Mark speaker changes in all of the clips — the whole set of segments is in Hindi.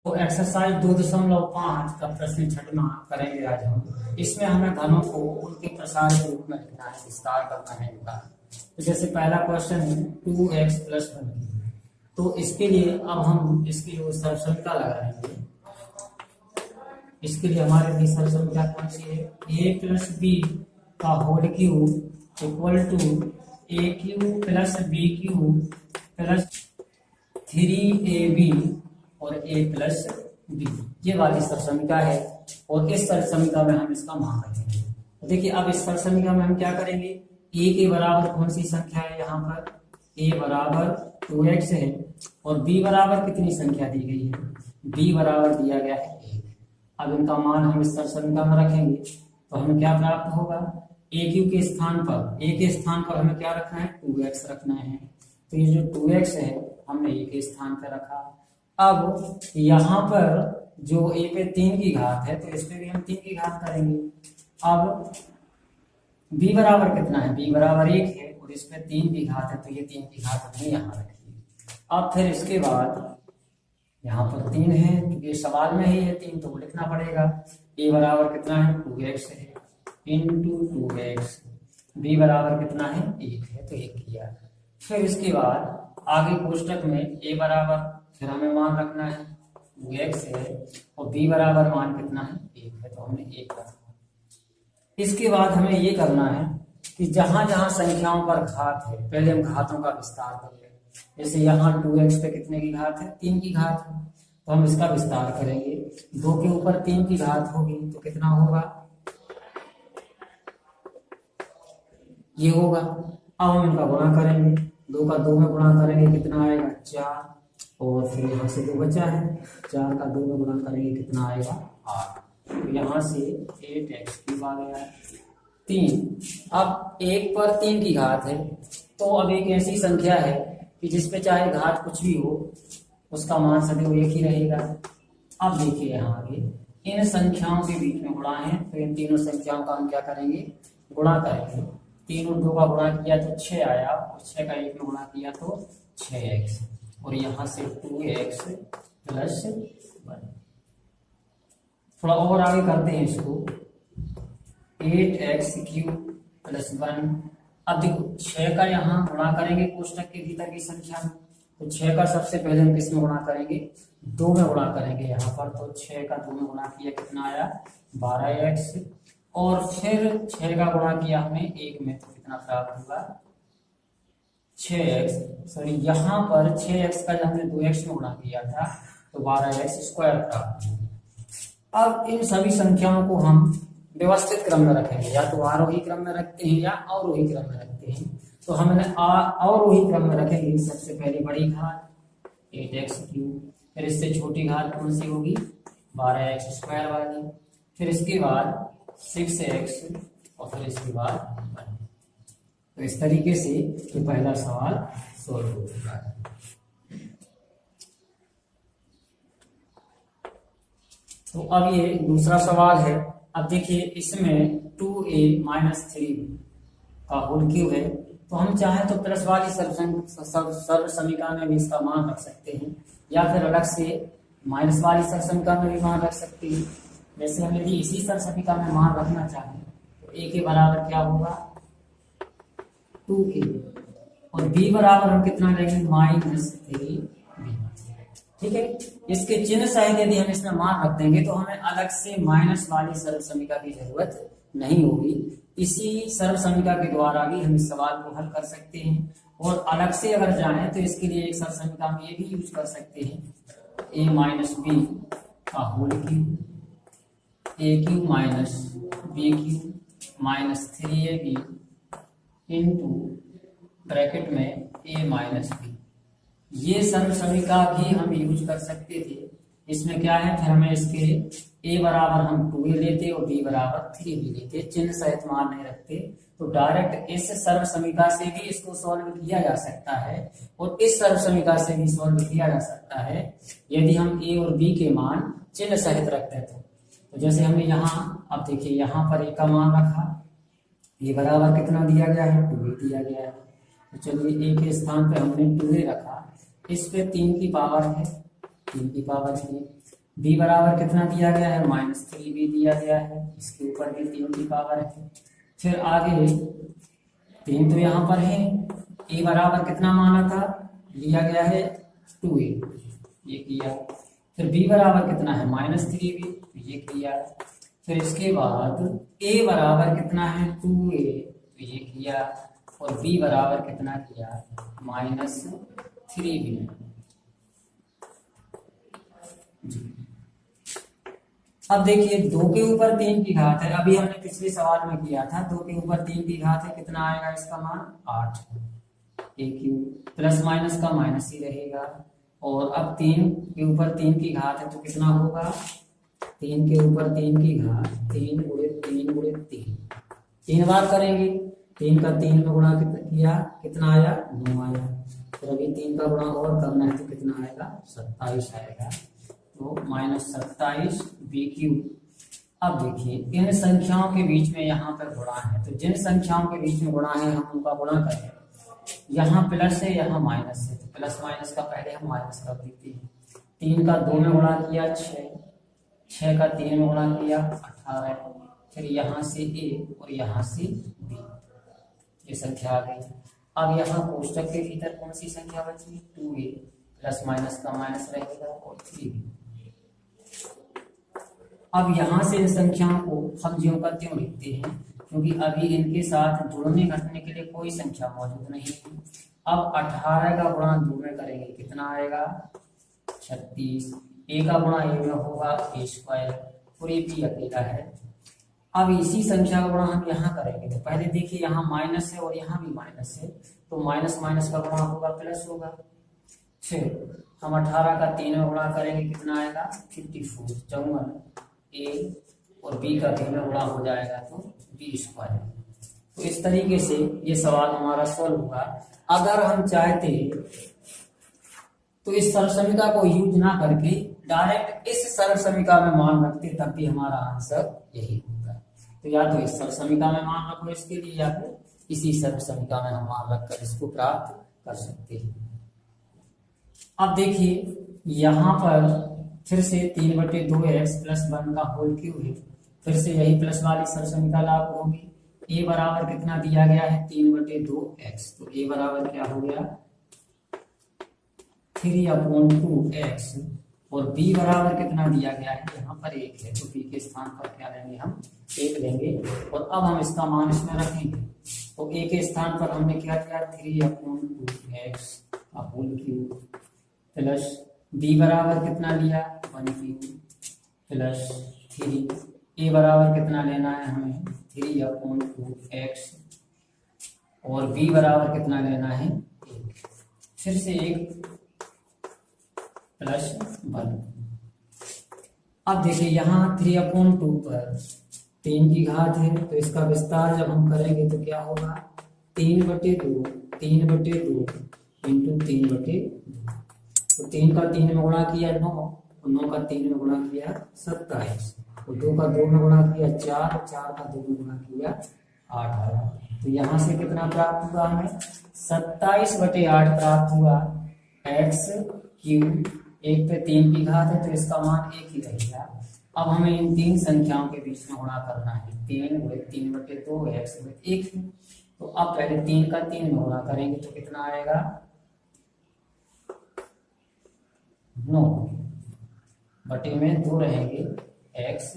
Speaker 1: तो एक्सरसाइज 2.5 का प्रश्न छठवां करेंगे आज हम। इसमें हमें घनों को उनके प्रसार के रूप में लिखना है, विस्तार करना है इनका। तो जैसे पहला क्वेश्चन है 2x + 1। तो इसके लिए अब हम इसकी सरसंख्या लगाएंगे। इसके लिए हमारे लिए सरसंख्या कौन सी है? a + b का whole cube equal to a³ + b³ + 3ab और a + b। ये वाली सरसंख्या है और इस सरसंख्या में हम इसका मान रखेंगे। तो देखिए अब इस सरसंख्या में हम क्या करेंगे, a के बराबर कौन सी संख्या है? यहाँ पर a बराबर 2x है और b बराबर कितनी संख्या दी गई है? b बराबर दिया गया है 1। अब इनका मान हम इस सरसंख्या में रखेंगे तो हमें क्या प्राप्त होगा? a³ के स्थान पर a के स्थान पर हमें क्या रखना है? 2x रखना है। तो ये जो 2x है हमने a के स्थान पर रखा। अब यहाँ पर जो a पे 3 की घात है तो इस पे भी हम 3 की घात करेंगे। अब b बराबर कितना है? b बराबर 1 है और इस पे 3 की घात है तो ये 3 की घात हमने यहाँ रखी। अब फिर इसके बाद यहाँ पर 3 है क्योंकि सवाल में ही है 3 तो वो लिखना पड़ेगा। a बराबर कितना है? 2x है इंटू 2x। b बराबर कितना है? 1 है तो 1 किया। फिर इसके बाद आगे कोष्टक में a बराबर फिर हमें मान रखना है 2x है और b बराबर मान कितना है? 1 है तो हमने 1 रखा। इसके बाद हमें ये करना है कि जहां जहां संख्याओं पर घात है पहले हम घातों का विस्तार कर लें। जैसे यहाँ 2x पे कितने की घात है? 3 की घात है तो हम इसका विस्तार करेंगे। 2 के ऊपर 3 की घात होगी तो कितना होगा? ये होगा। अब हम इनका गुणा करेंगे, 2 का 2 में गुणा करेंगे कितना आएगा? 4। और फिर यहाँ से 2 बचा है, 4 का 2 में गुणा करेंगे कितना आएगा? 8। तो यहाँ से 8x³ आ गया है 3। अब 1 पर 3 की घात है तो अब एक ऐसी संख्या है कि जिसपे चाहे घात कुछ भी हो उसका मान सदैव एक ही रहेगा। अब देखिए यहाँ आगे इन संख्याओं के बीच में गुणा है तो इन तीनों संख्याओं का हम क्या करेंगे? गुणा करेंगे। 3 और 2 का गुणा किया तो 6 आया और 6 का 1 में गुणा किया तो 6x और यहाँ से 2x + 1। थोड़ा और आगे करते हैं इसको 8x³ + 1। अब देखो 6 का यहाँ गुणा करेंगे कोष्टक के भीतर की संख्या में तो 6 का सबसे पहले हम किस में गुणा करेंगे? 2 में गुणा करेंगे यहाँ पर। तो 6 का 2 में गुणा किया कितना आया? 12x और फिर 6 का गुणा किया हमने 1 में तो कितना प्राप्त हुआ? 6x। सॉरी यहाँ पर 6x का हमने 2x में गुणा किया था तो 12x² प्राप्त हुआ। अब इन सभी संख्याओं को हम व्यवस्थित क्रम में रखेंगे, या तो आरोही क्रम में रखते हैं या अवरोही क्रम में रखते हैं। तो हम अवरोही क्रम में रखेंगे। सबसे पहले बड़ी घात 8x³, फिर इससे छोटी घात कौन सी होगी? 12x² वाली, फिर इसके बाद 6x और फिर इसके बाद 1। तो इस तरीके से तो पहला सवाल सॉल्व हो चुका है। तो अब ये दूसरा सवाल है। अब देखिए इसमें 2a - 3 का होल क्यूब है तो हम चाहें तो प्लस वाली सर्वसमीकरण में भी इसका मान रख सकते हैं या फिर अलग से माइनस वाली सर्वसमीकरण में भी मान रख सकते हैं। जैसे हम यदि इसी सर्वसमीकरण में मान रखना चाहें तो a के बराबर क्या होगा? 2a और b बराबर हम कितना लेंगे? -3b। ठीक है। इसके चिन्ह सहित यदि हम इसमें मान रख देंगे तो हमें अलग से माइनस वाली सर्वसमीकरण की जरूरत नहीं होगी। इसी सर्वसमीकरण के द्वारा भी हम इस सवाल को हल कर सकते हैं। और अलग से अगर जाएं तो इसके लिए एक सर्वसमीकरण ये भी यूज कर सकते हैं a - b का whole cube a³ - b³ -3ab into bracket में a - b। ये सर्वसमीकरण भी हम यूज कर सकते थे। इसमें क्या है, फिर हमें इसके a बराबर हम 2a लेते और b बराबर 3b लेते, चिन्ह सहित मान नहीं रखते। तो डायरेक्ट इस सर्वसमीकरण से भी इसको सॉल्व किया जा सकता है और इस सर्वसमीकरण से भी सॉल्व किया जा सकता है यदि हम a और b के मान चिन्ह सहित रखते थे। तो जैसे हमने यहाँ, अब देखिए यहाँ पर a का मान रखा, a बराबर कितना दिया गया है? 2a दिया गया है। तो चलिए a के स्थान पे हमने 2a रखा। इस पे 3 की पावर है, 3 की पावर 1 b बराबर कितना दिया गया है, -3b दिया गया है, इसके ऊपर भी 3 की पावर है। फिर आगे 3 तो यहाँ पर है, a बराबर कितना माना था, लिया गया है 2a, ये किया। फिर b बराबर कितना है, -3b, ये किया। फिर इसके बाद a बराबर कितना है, 2a, तो ये किया। और b बराबर कितना किया, -3b। अब देखिए 2 के ऊपर 3 की घात है, अभी हमने पिछले सवाल में किया था, 2 के ऊपर 3 की घात है, कितना आएगा इसका मान, 8। a क्यूब प्लस माइनस का माइनस ही रहेगा। और अब 3 के ऊपर 3 की घात है तो कितना होगा, 3 के ऊपर 3 की घात 3 गुणे 3 गुणे 3, 3 बार करेंगे। 3 का 3 में गुणा किया, कितना आया, 9 आया। फिर अभी 3 का गुणा और करना है तो कितना आएगा, 27 आएगा। तो -27 बी क्यूब। अब देखिए इन संख्याओं के बीच में यहाँ पर गुणा है, तो जिन संख्याओं के बीच में गुणा है हम उनका गुणा करें। यहाँ प्लस है, यहाँ माइनस है, तो प्लस माइनस का पहले हम माइनस कर देते हैं। 3 का 2 में गुणा किया 6, 6 का 3 में गुणा किया 18। फिर यहाँ से a और यहाँ से b, ये संख्या आ गई। अब यहाँ कोष्टक के भीतर कौन सी संख्या बची, 2a, प्लस माइनस का माइनस रहेगा और 3b। अब यहाँ से इन संख्याओं को हम ज्यों का त्यों लिखते हैं, क्योंकि अभी इनके साथ जुड़ने घटने के लिए कोई संख्या मौजूद नहीं है। अब 18 का गुणा 2 में करेंगे, कितना आएगा, 36। a का गुणा a में होगा a स्क्वायर, और ये भी अकेला है। अब इसी संख्या का गुणा हम यहाँ करेंगे, तो पहले देखिए यहाँ माइनस है और यहाँ भी माइनस है, तो माइनस माइनस का गुणा होगा प्लस होगा। फिर हम 18 का 3 में गुणा करेंगे, कितना आएगा, 54, 54। a और b का 3 में गुणा हो जाएगा तो b स्क्वायर। तो इस तरीके से ये सवाल हमारा सॉल्व हुआ। अगर हम चाहते तो इस सरल समीकरण को यूज ना करके डायरेक्ट इस सरल समीकरण में मान रखते, तब भी हमारा आंसर यही होगा। तो या तो इस सरल समीकरण में मान रखो इसके लिए, या फिर इसी सरल समीकरण में हम मान रखकर इसको प्राप्त कर सकते हैं। अब देखिए यहाँ पर फिर से 3/2x प्लस 1 का होल क्यूब है, फिर से यही प्लस वाली सरल समीकरण लागू होगी। a बराबर कितना दिया गया है, 3/2x, तो a बराबर क्या हो गया, 3/2x। और b बराबर कितना दिया गया है, यहाँ पर 1 है, तो b के स्थान पर क्या लेंगे, हम 1 लेंगे। और अब हम इसका मान इसमें रखेंगे, तो a के स्थान पर हमने क्या किया, 3/2x का होल क्यूब प्लस b बराबर कितना लिया, 1 क्यूब प्लस 3। a बराबर कितना लेना है हमें, 3/2x, और b बराबर कितना लेना है, 1। फिर से 1 प्लस 1। अब देखिए यहाँ 3/2 पर 3 की घात है, तो इसका विस्तार जब हम करेंगे तो क्या होगा, 3/2 इंटू 3/2। तो 3 का 3 में गुणा किया 9, और 9 का 3 में गुणा किया 27, और 2 का 2 में गुणा किया 4, और 4 का 2 में गुणा किया 8 आया। तो यहाँ से कितना प्राप्त हुआ हमें, 27/8 प्राप्त हुआ। x क्यूब, 1 पे 3 की घात है तो इसका मान 1 ही रहेगा। अब हमें इन तीन संख्याओं के बीच में गुणा करना है, 3/2x 1 है। तो अब पहले 3 का 3 में गुणा करेंगे तो कितना आएगा, 9 बटे में 2 रहेंगे x,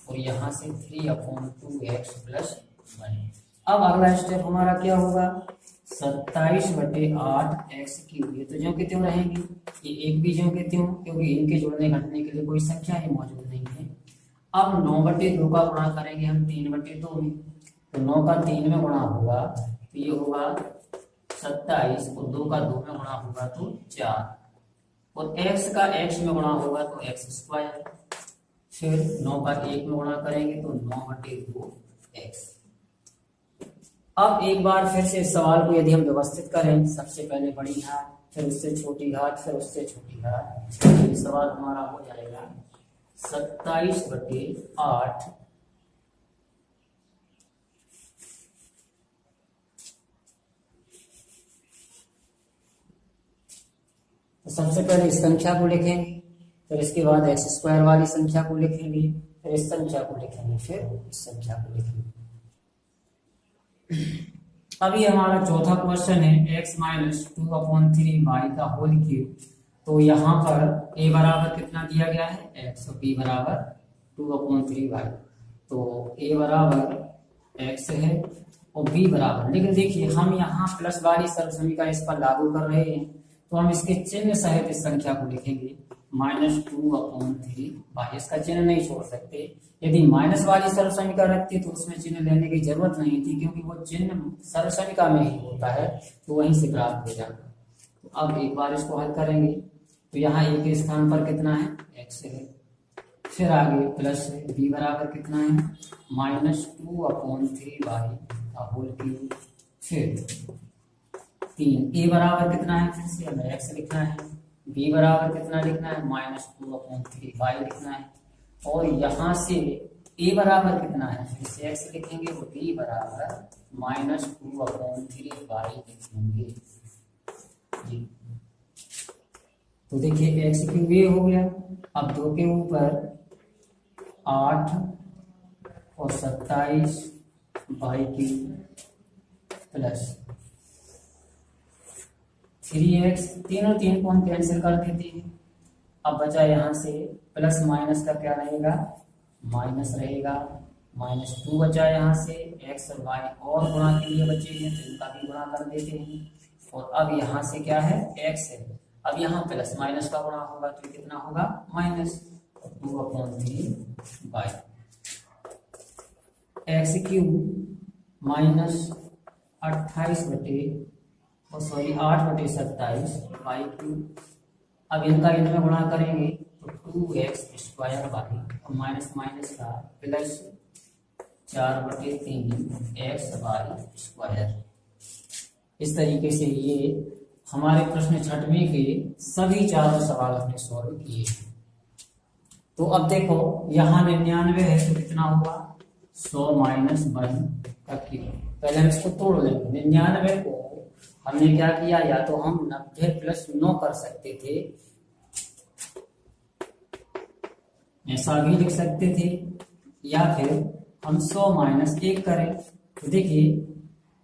Speaker 1: और यहाँ से 3/2x प्लस 1। अब अगला स्टेप हमारा क्या होगा, 27/8 x क्यूब, ये तो ज्यों के त्यों रहेंगी, ये एक भी ज्यों के त्यों, क्योंकि इनके जुड़ने घटने के लिए कोई संख्या ही मौजूद नहीं है। अब 9/2 का गुणा करेंगे हम 3/2 में, तो 9 का 3 में गुणा होगा तो ये होगा 27, और 2 का 2 में गुणा होगा तो 4, और x का x में गुणा होगा तो x स्क्वायर। फिर 9 का 1 में गुणा करेंगे तो 9/2x। अब एक बार फिर से इस सवाल को यदि हम व्यवस्थित करें, सबसे पहले बड़ी घात, फिर उससे छोटी घात, फिर उससे छोटी घात, तो ये सवाल हमारा हो जाएगा 27/8 तो सबसे पहले इस संख्या को लिखेंगे, फिर इसके बाद एक्स स्क्वायर वाली संख्या को लिखेंगे, फिर इस संख्या को लिखेंगे, फिर इस संख्या को लिखेंगे। अभी हमारा चौथा क्वेश्चन है x माइनस 2/3 वाई का होल क्यूब। तो यहाँ पर a बराबर कितना दिया गया है x और b बराबर 2/3 वाई। तो a बराबर x है और b बराबर, लेकिन देखिए हम यहाँ प्लस वाली सर्वसमीकरण इस पर लागू कर रहे हैं, तो हम इसके चिन्ह सहित इस संख्या को लिखेंगे -2/3 वाई। इसका चिन्ह नहीं छोड़ सकते। यदि माइनस वाली सर्वसमीकरण रखते तो उसमें चिन्ह लेने की जरूरत नहीं थी, क्योंकि वो चिन्ह सर्वसमीकरण में ही होता है, तो वहीं से प्राप्त हो जाता है। तो अब एक बार इसको हल करेंगे, तो यहाँ a के स्थान पर कितना है x है, फिर आगे प्लस है, b बराबर कितना है -2/3 वाई का होल क्यूब, फिर 3, a बराबर कितना है, फिर से हमें x लिखना है, b बराबर कितना लिखना है -2/3 वाई लिखना है, और यहाँ से a बराबर कितना है, फिर से x लिखेंगे, तो b बराबर -2/3 वाई लिखेंगे जी। तो देखिए x क्यूब ये हो गया। अब 2 के ऊपर 8 और 27 वाई क्यूब प्लस 3x, तीनों 3 को हम कैंसिल कर देते हैं। अब बचा यहाँ से प्लस माइनस का क्या रहेगा, माइनस रहेगा, -2 बचा यहाँ से, x और y और गुणा के लिए बचे हैं तो इनका भी गुणा कर देते हैं। और अब यहाँ से क्या है x है, अब यहाँ प्लस माइनस का गुणा होगा तो कितना होगा -2/3 y. X cube -8/27 y cube. अब इनका इनमें गुणा करेंगे तो 2x² वाई और माइनस माइनस का प्लस 4/3 x वाई स्क्वायर। इस तरीके से ये हमारे प्रश्न 6वें के सभी चारों सवाल हमने सॉल्व किए। तो अब देखो यहाँ 99 है तो कितना होगा 100 - 1 का क्यूब। पहले हम इसको तोड़ लेंगे। 99 को हमने क्या किया, या तो हम 90 + 9 कर सकते थे, ऐसा भी लिख सकते थे, या फिर हम 100 - 1 करें। तो देखिए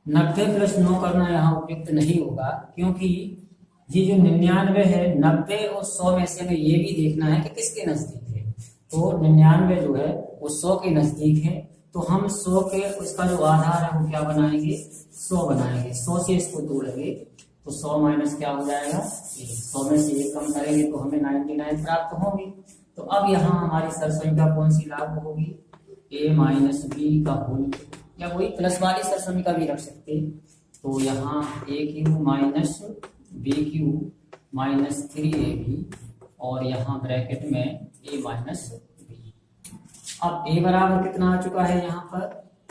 Speaker 1: 90 + 9 करना यहाँ उपयुक्त नहीं होगा, क्योंकि ये जो 99 है 90 और 100 में से हमें ये भी देखना है कि किसके नजदीक है। तो 99 जो है वो 100 के नजदीक है, तो हम 100 के उसका जो आधार है वो क्या बनाएंगे 100 बनाएंगे। 100 से इसको तोड़ेंगे तो 100 - क्या हो जाएगा 100 में से 1 कम करेंगे तो हमें 99 प्राप्त होंगी। तो अब यहाँ हमारी सरसंख्या कौन सी लागू होगी, a - b का होल, या वही प्लस वाली सरसंख्या भी रख सकते। तो यहाँ a cube - b cube -3ab और यहाँ ब्रैकेट में a - b। अब a बराबर कितना आ चुका है, यहाँ पर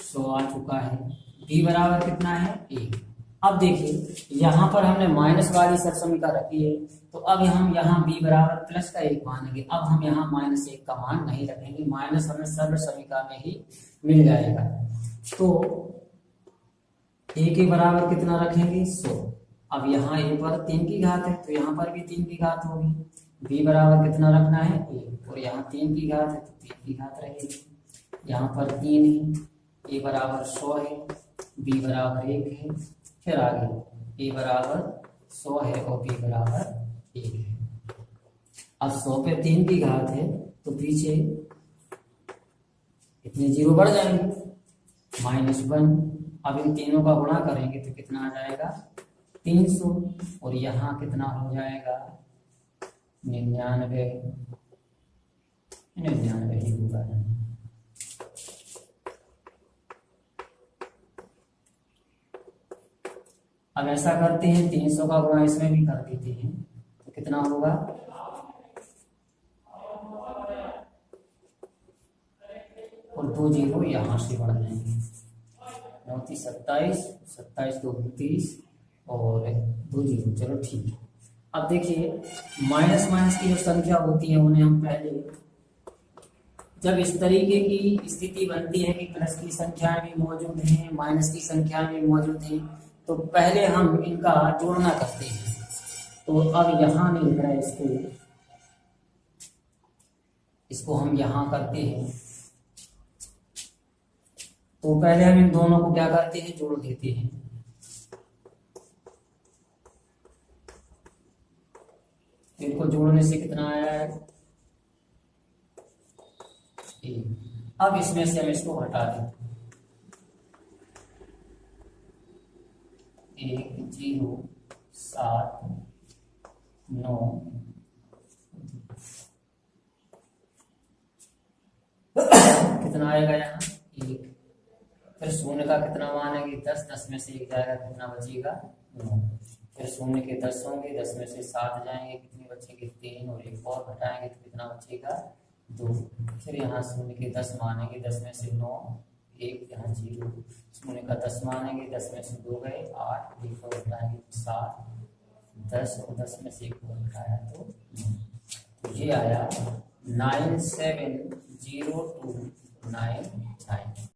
Speaker 1: 100 आ चुका है, b बराबर कितना है 1। अब देखिए यहाँ पर हमने माइनस वाली सरसमीका रखी है, तो अब हम यहाँ b बराबर प्लस का 1 मानेंगे। अब हम यहाँ -1 का मान नहीं रखेंगे, माइनस हमें सर्व समीका में ही मिल जाएगा। तो a के बराबर कितना रखेंगे 100। अब यहाँ a पर 3 की घात है तो यहाँ पर भी 3 की घात होगी। b बराबर कितना रखना है 1 और यहाँ 3 की घात है तो 3 की घात रहेगी। यहाँ पर 3 है, a बराबर 100 है, b बराबर 1 है, फिर आगे a बराबर 100 है और b बराबर 1 है। अब 100 पे 3 की घात है तो पीछे इतने 0 बढ़ जाएंगे -1। अब इन तीनों का गुणा करेंगे तो कितना आ जाएगा 300 और यहाँ कितना हो जाएगा 99 ही होगा। अब ऐसा करते हैं 300 का गुणा इसमें भी कर देते हैं तो कितना होगा और 2 0 यहाँ से बढ़ जाएंगे 9 × 27, 27 2 30 और 2 0। चलो ठीक है। अब देखिए माइनस की जो संख्या होती है उन्हें हम पहले, जब इस तरीके की स्थिति बनती है कि प्लस की संख्या भी मौजूद है माइनस की संख्या भी मौजूद है, तो पहले हम इनका जोड़ना करते हैं। तो अब यहाँ नहीं लिख रहा है इसको, इसको हम यहाँ करते हैं, तो पहले हम इन दोनों को क्या करते हैं, जोड़ देते हैं। इनको जोड़ने से कितना आया है, 1। अब इसमें से हम इसको हटा देते हैं, 1 0 7 9 कितना आएगा यहाँ 1। फिर शून्य का कितना मान है, 10, 10 में से 1 जाएगा, कितना बचेगा 9। फिर शून्य के 10 होंगे, 10 में से 7 जाएंगे, कितने बचेंगे 3, और एक और घटाएंगे तो कितना बचेगा 2। फिर यहाँ शून्य के 10 मानेंगे, 10 में से 9, 1 यहाँ 0, शून्य का 10 मानेंगे, 10 में से 2 गए 8, एक और घटाएंगे 7, 10, और 10 में से 1 और घटाया तो 9। तो ये आया 97029।